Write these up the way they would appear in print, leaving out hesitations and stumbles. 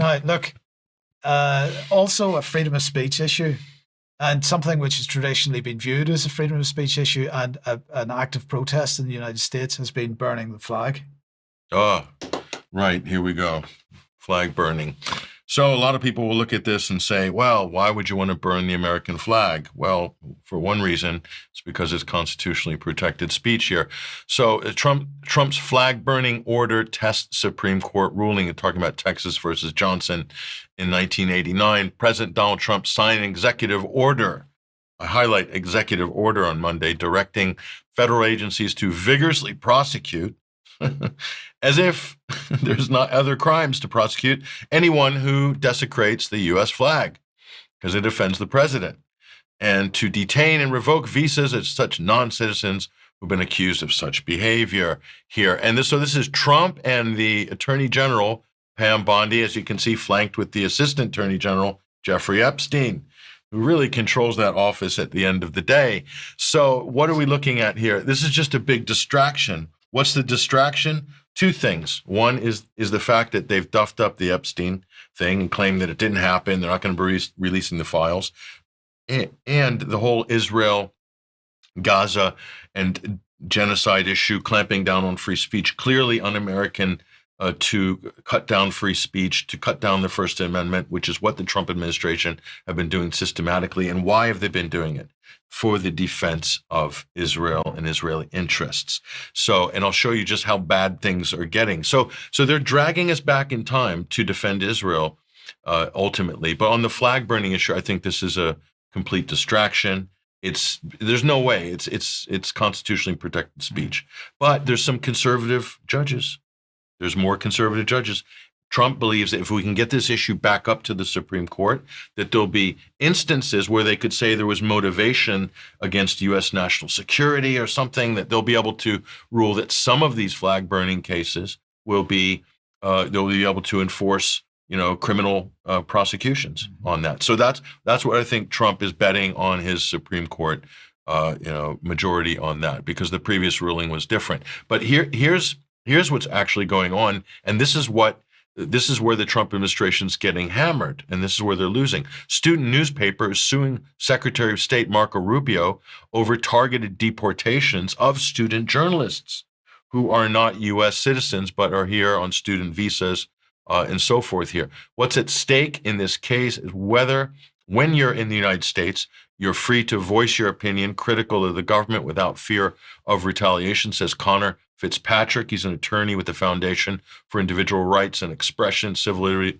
Now, look, also a freedom of speech issue, and something which has traditionally been viewed as a freedom of speech issue and an act of protest in the United States has been burning the flag. Oh, right. Here we go. Flag burning. So a lot of people will look at this and say, well, why would you want to burn the American flag? Well, for one reason, it's because it's constitutionally protected speech here. So Trump's flag burning order tests Supreme Court ruling. Talking about Texas versus Johnson in 1989. President Donald Trump signed an executive order. I highlight executive order on Monday, directing federal agencies to vigorously prosecute as if there's not other crimes to prosecute anyone who desecrates the U.S. flag because it offends the president, and to detain and revoke visas of such non-citizens who've been accused of such behavior here. And this is Trump and the Attorney General, Pam Bondi, as you can see, flanked with the Assistant Attorney General, Jeffrey Epstein, who really controls that office at the end of the day. So what are we looking at here? This is just a big distraction. What's the distraction? Two things. One is the fact that they've duffed up the Epstein thing and claimed that it didn't happen. They're not going to be releasing the files. And the whole Israel, Gaza, and genocide issue, clamping down on free speech, clearly un-American, to cut down free speech, to cut down the First Amendment, which is what the Trump administration have been doing systematically. And why have they been doing it? For the defense of Israel and Israeli interests. So, and I'll show you just how bad things are getting. So they're dragging us back in time to defend Israel, ultimately. But on the flag burning issue, I think this is a complete distraction. There's no way it's constitutionally protected speech. But there's some conservative judges. There's more conservative judges. Trump believes that if we can get this issue back up to the Supreme Court, that there'll be instances where they could say there was motivation against U.S. national security or something, that they'll be able to rule that some of these flag burning cases will be, they'll be able to enforce, criminal prosecutions on that. So that's what I think Trump is betting on his Supreme Court, majority on that, because the previous ruling was different. But here's what's actually going on, and this is where the Trump administration's getting hammered, and this is where they're losing. Student newspaper is suing Secretary of State Marco Rubio over targeted deportations of student journalists who are not U.S. citizens but are here on student visas and so forth here. What's at stake in this case is whether, when you're in the United States, you're free to voice your opinion critical of the government without fear of retaliation, says Connor Fitzpatrick. He's an attorney with the Foundation for Individual Rights and Expression, Civil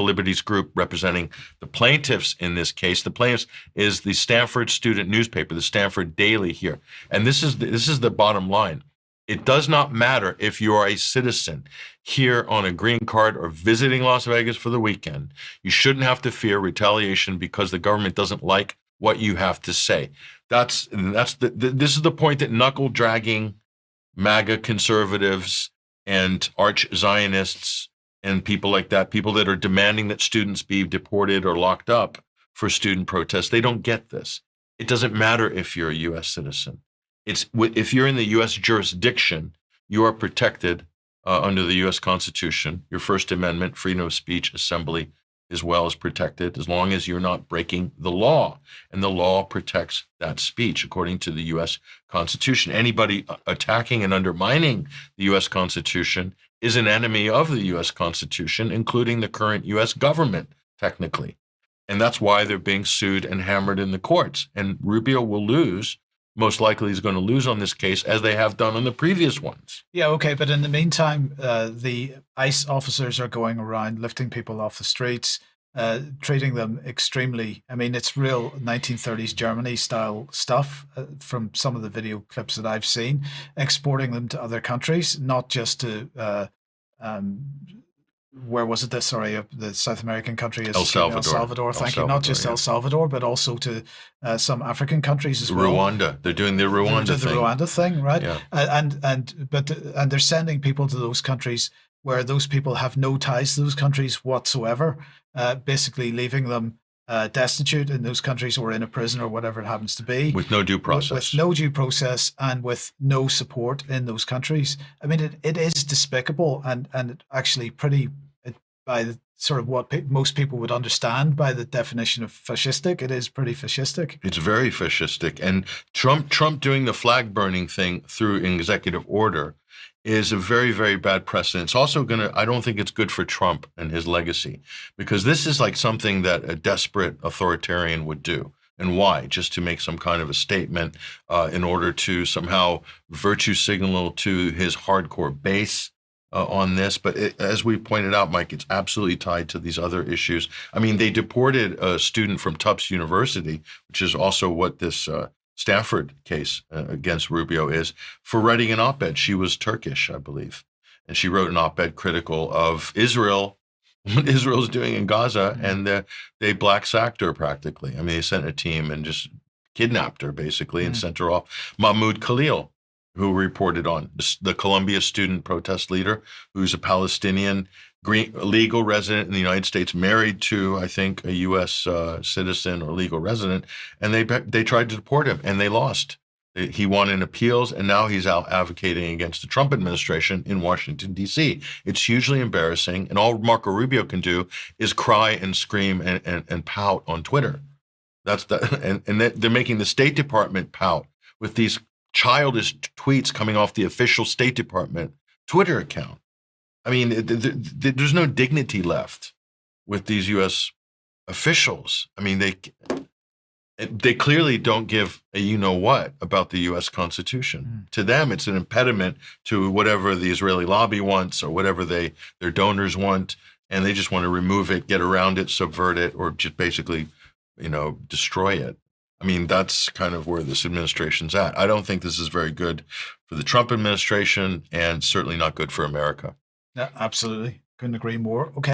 Liberties Group, representing the plaintiffs in this case. The plaintiffs is the Stanford student newspaper, the Stanford Daily here. And this is the bottom line. It does not matter if you are a citizen here on a green card or visiting Las Vegas for the weekend. You shouldn't have to fear retaliation because the government doesn't like what you have to say. This is the point that knuckle dragging MAGA conservatives and arch Zionists and people like that, people that are demanding that students be deported or locked up for student protests, they don't get this. It doesn't matter if you're a U.S. citizen. If you're in the U.S. jurisdiction, you are protected under the U.S. Constitution. Your First Amendment, freedom of speech, assembly, as well as protected, as long as you're not breaking the law. And the law protects that speech according to the U.S. Constitution. Anybody attacking and undermining the U.S. Constitution is an enemy of the U.S. Constitution, including the current U.S. government, technically. And that's why they're being sued and hammered in the courts. And Rubio will lose. Most likely he's going to lose on this case, as they have done on the previous ones. Yeah, okay. But in the meantime, the ICE officers are going around lifting people off the streets, treating them extremely, it's real 1930s Germany style stuff from some of the video clips that I've seen, exporting them to other countries, not just to, where was it? The South American country is El Salvador. El Salvador, thank you. Not just El Salvador, but also to some African countries as well. Rwanda. They're doing the Rwanda thing. The Rwanda thing, right? Yeah. And they're sending people to those countries where those people have no ties to those countries whatsoever, basically leaving them destitute in those countries or in a prison or whatever it happens to be. With no due process. With no due process and with no support in those countries. It is despicable and actually pretty, by sort of what most people would understand by the definition of fascistic. It is pretty fascistic. It's very fascistic. And Trump doing the flag burning thing through executive order is a very, very bad precedent. It's also I don't think it's good for Trump and his legacy, because this is like something that a desperate authoritarian would do. And why? Just to make some kind of a statement in order to somehow virtue signal to his hardcore base on this. But as we pointed out, Mike, it's absolutely tied to these other issues. I mean, they deported a student from Tufts University, which is also what this Stanford case against Rubio is, for writing an op-ed. She was Turkish, I believe. And she wrote an op-ed critical of Israel, what Israel's doing in Gaza, and they black sacked her practically. I mean, they sent a team and just kidnapped her basically and sent her off. Mahmoud Khalil, who reported on the Columbia student protest leader, who's a Palestinian legal resident in the United States, married to, I think, a U.S. Citizen or legal resident, and they tried to deport him, and they lost. He won in appeals, and now he's out advocating against the Trump administration in Washington, D.C. It's hugely embarrassing, and all Marco Rubio can do is cry and scream and pout on Twitter. And they're making the State Department pout with these childish tweets coming off the official State Department Twitter account. I mean, there's no dignity left with these U.S. officials. I mean, they clearly don't give a you-know-what about the U.S. Constitution. To them, it's an impediment to whatever the Israeli lobby wants or whatever their donors want, and they just want to remove it, get around it, subvert it, or just basically, destroy it. I mean, that's kind of where this administration's at. I don't think this is very good for the Trump administration, and certainly not good for America. Yeah, absolutely. Couldn't agree more. Okay.